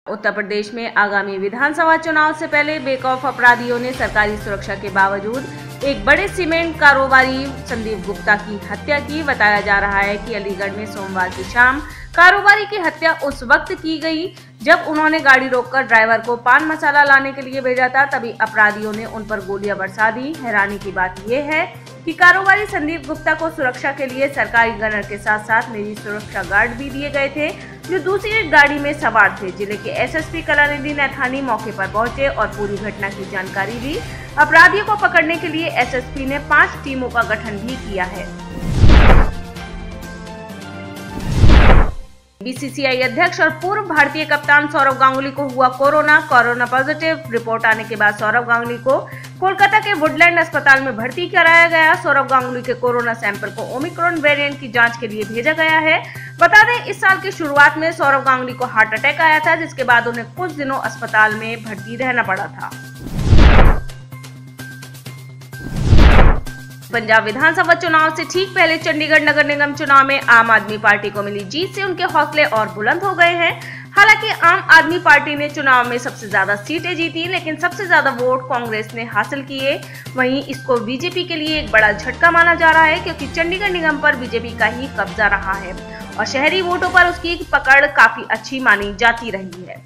उत्तर प्रदेश में आगामी विधानसभा चुनाव से पहले बेखौफ अपराधियों ने सरकारी सुरक्षा के बावजूद एक बड़े सीमेंट कारोबारी संदीप गुप्ता की हत्या की। बताया जा रहा है कि अलीगढ़ में सोमवार की शाम कारोबारी की हत्या उस वक्त की गई जब उन्होंने गाड़ी रोककर ड्राइवर को पान मसाला लाने के लिए भेजा था। तभी अपराधियों ने उन पर गोलियां बरसा दी। हैरानी की बात यह है कि कारोबारी संदीप गुप्ता को सुरक्षा के लिए सरकारी गनर के साथ साथ निजी सुरक्षा गार्ड भी दिए गए थे, जो दूसरी गाड़ी में सवार थे। जिले के एसएसपी कलानिधि नैथानी मौके पर पहुंचे और पूरी घटना की जानकारी ली। अपराधियों को पकड़ने के लिए एसएसपी ने 5 टीमों का गठन भी किया है। बीसीसीआई अध्यक्ष और पूर्व भारतीय कप्तान सौरव गांगुली को हुआ कोरोना पॉजिटिव। रिपोर्ट आने के बाद सौरव गांगुली को कोलकाता के वुडलैंड अस्पताल में भर्ती कराया गया। सौरव गांगुली के कोरोना सैंपल को ओमिक्रॉन वेरिएंट की जांच के लिए भेजा गया है। बता दें, इस साल की शुरुआत में सौरव गांगुली को हार्ट अटैक आया था, जिसके बाद उन्हें कुछ दिनों अस्पताल में भर्ती रहना पड़ा था। पंजाब विधानसभा चुनाव से ठीक पहले चंडीगढ़ नगर निगम चुनाव में आम आदमी पार्टी को मिली जीत से उनके हौसले और बुलंद हो गए हैं। हालांकि आम आदमी पार्टी ने चुनाव में सबसे ज्यादा सीटें जीती, लेकिन सबसे ज्यादा वोट कांग्रेस ने हासिल किए। वहीं इसको बीजेपी के लिए एक बड़ा झटका माना जा रहा है, क्योंकि चंडीगढ़ निगम पर बीजेपी का ही कब्जा रहा है और शहरी वोटों पर उसकी पकड़ काफी अच्छी मानी जाती रही है।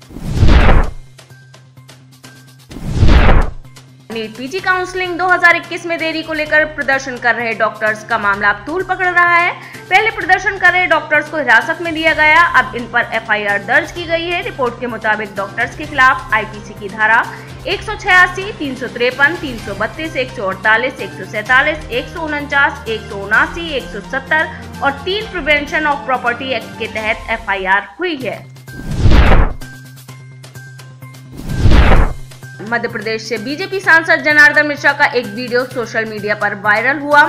नीट पीजी काउंसलिंग 2021 में देरी को लेकर प्रदर्शन कर रहे डॉक्टर्स का मामला अब तूल पकड़ रहा है। पहले प्रदर्शन कर रहे डॉक्टर्स को हिरासत में लिया गया, अब इन पर एफआईआर दर्ज की गई है। रिपोर्ट के मुताबिक डॉक्टर्स के खिलाफ आईपीसी की धारा 186, 353, 332, 148, 147, 149, 179, 170 और 3 प्रिवेंशन ऑफ प्रॉपर्टी एक्ट के तहत एफआईआर हुई है। मध्य प्रदेश से बीजेपी सांसद जनार्दन मिश्रा का एक वीडियो सोशल मीडिया पर वायरल हुआ,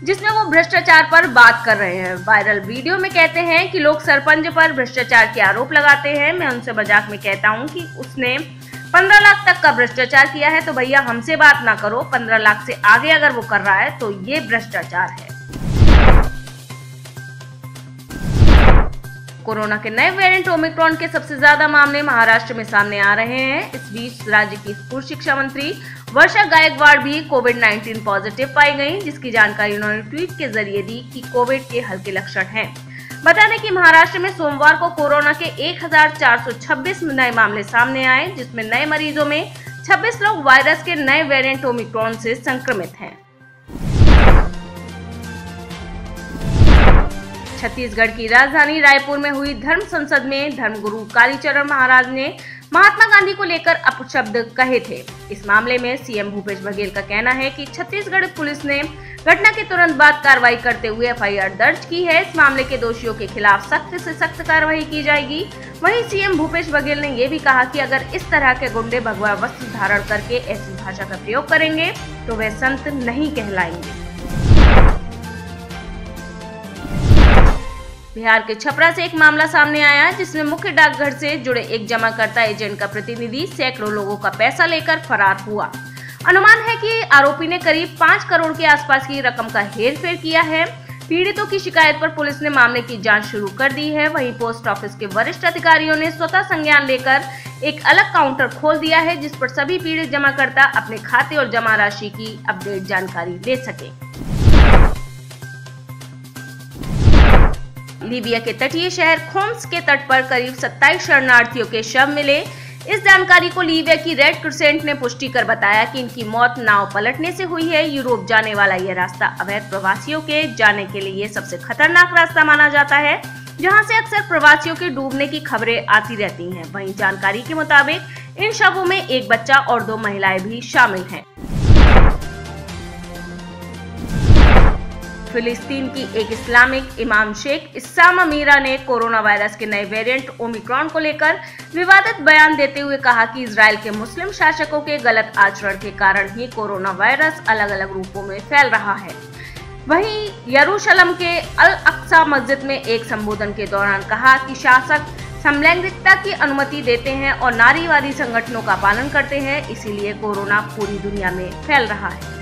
जिसमें वो भ्रष्टाचार पर बात कर रहे हैं। वायरल वीडियो में कहते हैं कि लोग सरपंच पर भ्रष्टाचार के आरोप लगाते हैं। मैं उनसे मजाक में कहता हूं कि उसने 15 लाख तक का भ्रष्टाचार किया है, तो भैया हमसे बात ना करो। 15 लाख से आगे अगर वो कर रहा है तो ये भ्रष्टाचार है। कोरोना के नए वेरिएंट ओमिक्रॉन के सबसे ज्यादा मामले महाराष्ट्र में सामने आ रहे हैं। इस बीच राज्य की स्कूल शिक्षा मंत्री वर्षा गायकवाड़ भी कोविड-19 पॉजिटिव पाई गयी, जिसकी जानकारी उन्होंने ट्वीट के जरिए दी कि कोविड के हल्के लक्षण हैं। बता दें कि महाराष्ट्र में सोमवार को कोरोना के 1426 नए मामले सामने आए, जिसमें नए मरीजों में 26 लोग वायरस के नए वेरिएंट ओमिक्रॉन से संक्रमित हैं। छत्तीसगढ़ की राजधानी रायपुर में हुई धर्म संसद में धर्मगुरु कालीचरण महाराज ने महात्मा गांधी को लेकर अपशब्द कहे थे। इस मामले में सीएम भूपेश बघेल का कहना है कि छत्तीसगढ़ पुलिस ने घटना के तुरंत बाद कार्रवाई करते हुए एफआईआर दर्ज की है। इस मामले के दोषियों के खिलाफ सख्त से सख्त कार्रवाई की जाएगी। वहीं सीएम भूपेश बघेल ने ये भी कहा कि अगर इस तरह के गुंडे भगवा वस्त्र धारण करके ऐसी भाषा का प्रयोग करेंगे तो वे संत नहीं कहलाएंगे। बिहार के छपरा से एक मामला सामने आया, जिसमें मुख्य डाकघर से जुड़े एक जमाकर्ता एजेंट का प्रतिनिधि सैकड़ों लोगों का पैसा लेकर फरार हुआ। अनुमान है कि आरोपी ने करीब 5 करोड़ के आसपास की रकम का हेरफेर किया है। पीड़ितों की शिकायत पर पुलिस ने मामले की जांच शुरू कर दी है। वहीं पोस्ट ऑफिस के वरिष्ठ अधिकारियों ने स्वतः संज्ञान लेकर एक अलग काउंटर खोल दिया है, जिस पर सभी पीड़ित जमाकर्ता अपने खाते और जमा राशि की अपडेट जानकारी ले सके। लीबिया के तटीय शहर खोम्स के तट पर करीब 27 शरणार्थियों के शव मिले। इस जानकारी को लीबिया की रेड क्रिसेंट ने पुष्टि कर बताया कि इनकी मौत नाव पलटने से हुई है। यूरोप जाने वाला यह रास्ता अवैध प्रवासियों के जाने के लिए सबसे खतरनाक रास्ता माना जाता है, जहां से अक्सर प्रवासियों के डूबने की खबरें आती रहती हैं। वहीं जानकारी के मुताबिक इन शवों में एक बच्चा और 2 महिलाएं भी शामिल हैं। फिलिस्तीन की एक इस्लामिक इमाम शेख इस्साम अमीरा ने कोरोना वायरस के नए वेरिएंट ओमिक्रॉन को लेकर विवादित बयान देते हुए कहा कि इजराइल के मुस्लिम शासकों के गलत आचरण के कारण ही कोरोना वायरस अलग अलग रूपों में फैल रहा है। वहीं यरूशलेम के अल अक्सा मस्जिद में एक संबोधन के दौरान कहा कि शासक समलैंगिकता की अनुमति देते हैं और नारीवादी संगठनों का पालन करते हैं। इसीलिए कोरोना पूरी दुनिया में फैल रहा है।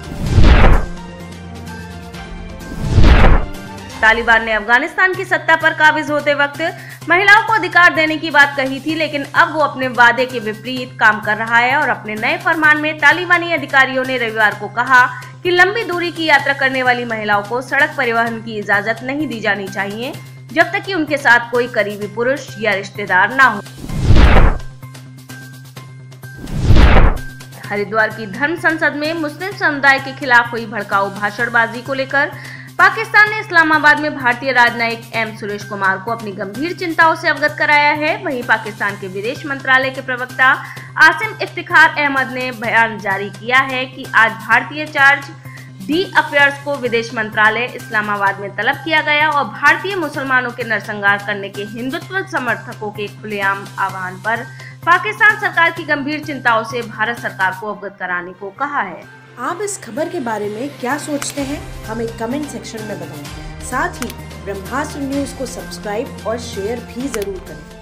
तालिबान ने अफगानिस्तान की सत्ता पर काबिज होते वक्त महिलाओं को अधिकार देने की बात कही थी, लेकिन अब वो अपने वादे के विपरीत काम कर रहा है और अपने नए फरमान में तालिबानी अधिकारियों ने रविवार को कहा कि लंबी दूरी की यात्रा करने वाली महिलाओं को सड़क परिवहन की इजाजत नहीं दी जानी चाहिए जब तक कि उनके साथ कोई करीबी पुरुष या रिश्तेदार ना हो। हरिद्वार की धर्म संसद में मुस्लिम समुदाय के खिलाफ हुई भड़काऊ भाषणबाजी को लेकर पाकिस्तान ने इस्लामाबाद में भारतीय राजनयिक एम सुरेश कुमार को अपनी गंभीर चिंताओं से अवगत कराया है। वहीं पाकिस्तान के विदेश मंत्रालय के प्रवक्ता आसिम इफ्तिखार अहमद ने बयान जारी किया है कि आज भारतीय चार्ज डी अफेयर्स को विदेश मंत्रालय इस्लामाबाद में तलब किया गया और भारतीय मुसलमानों के नरसंहार करने के हिंदुत्व समर्थकों के खुलेआम आह्वान पर पाकिस्तान सरकार की गंभीर चिंताओं से भारत सरकार को अवगत कराने को कहा है। आप इस खबर के बारे में क्या सोचते हैं, हमें कमेंट सेक्शन में बताएं। साथ ही ब्रह्मास्त्र न्यूज को सब्सक्राइब और शेयर भी जरूर करें।